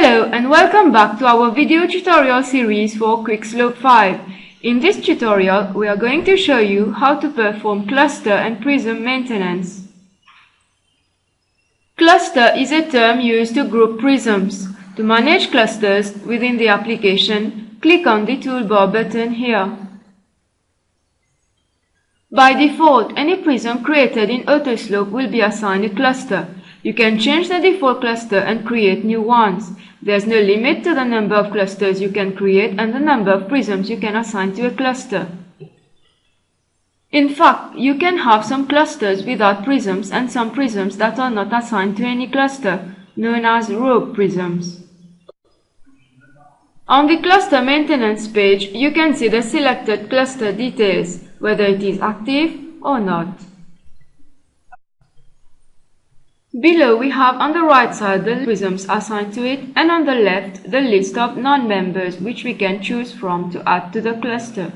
Hello and welcome back to our video tutorial series for QuickSlope 5. In this tutorial, we are going to show you how to perform cluster and prism maintenance. Cluster is a term used to group prisms. To manage clusters within the application, click on the toolbar button here. By default, any prism created in QuickSlope will be assigned a cluster. You can change the default cluster and create new ones. There's no limit to the number of clusters you can create and the number of prisms you can assign to a cluster. In fact, you can have some clusters without prisms and some prisms that are not assigned to any cluster, known as rogue prisms. On the cluster maintenance page, you can see the selected cluster details, whether it is active or not. Below we have on the right side the prisms assigned to it, and on the left the list of non-members which we can choose from to add to the cluster.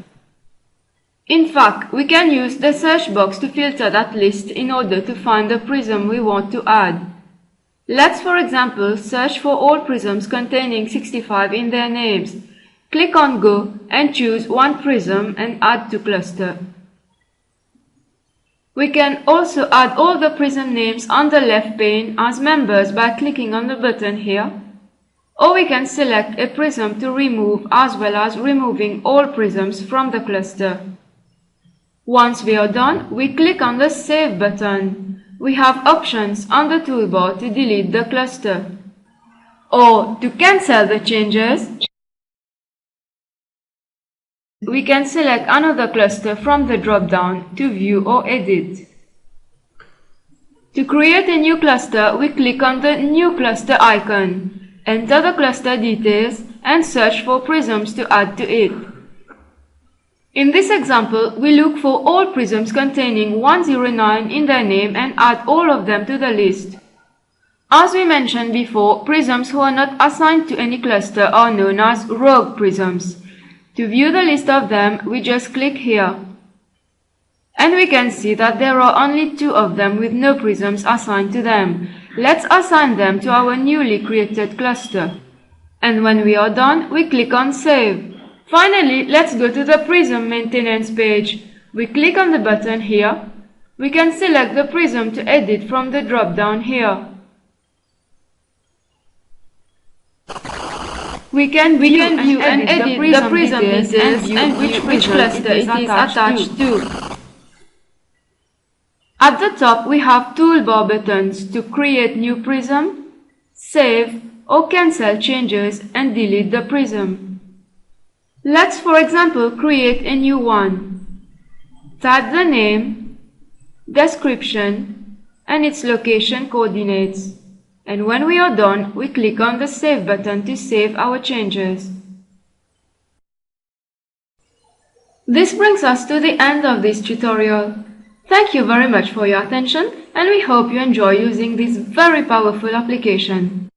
In fact, we can use the search box to filter that list in order to find the prism we want to add. Let's, for example, search for all prisms containing 65 in their names. Click on Go and choose one prism and add to cluster. We can also add all the prism names on the left pane as members by clicking on the button here, or we can select a prism to remove as well as removing all prisms from the cluster. Once we are done, we click on the Save button. We have options on the toolbar to delete the cluster, or to cancel the changes. We can select another cluster from the drop-down to view or edit. To create a new cluster, we click on the New Cluster icon, enter the cluster details, and search for prisms to add to it. In this example, we look for all prisms containing 109 in their name and add all of them to the list. As we mentioned before, prisms who are not assigned to any cluster are known as rogue prisms. To view the list of them, we just click here. And we can see that there are only 2 of them with no prisms assigned to them. Let's assign them to our newly created cluster. And when we are done, we click on Save. Finally, let's go to the prism maintenance page. We click on the button here. We can select the prism to edit from the drop-down here. We can view and edit the prism details and view which cluster it is attached to. At the top we have toolbar buttons to create new prism, save or cancel changes and delete the prism. Let's, for example, create a new one. Type the name, description and its location coordinates. And when we are done, we click on the Save button to save our changes. This brings us to the end of this tutorial. Thank you very much for your attention, and we hope you enjoy using this very powerful application.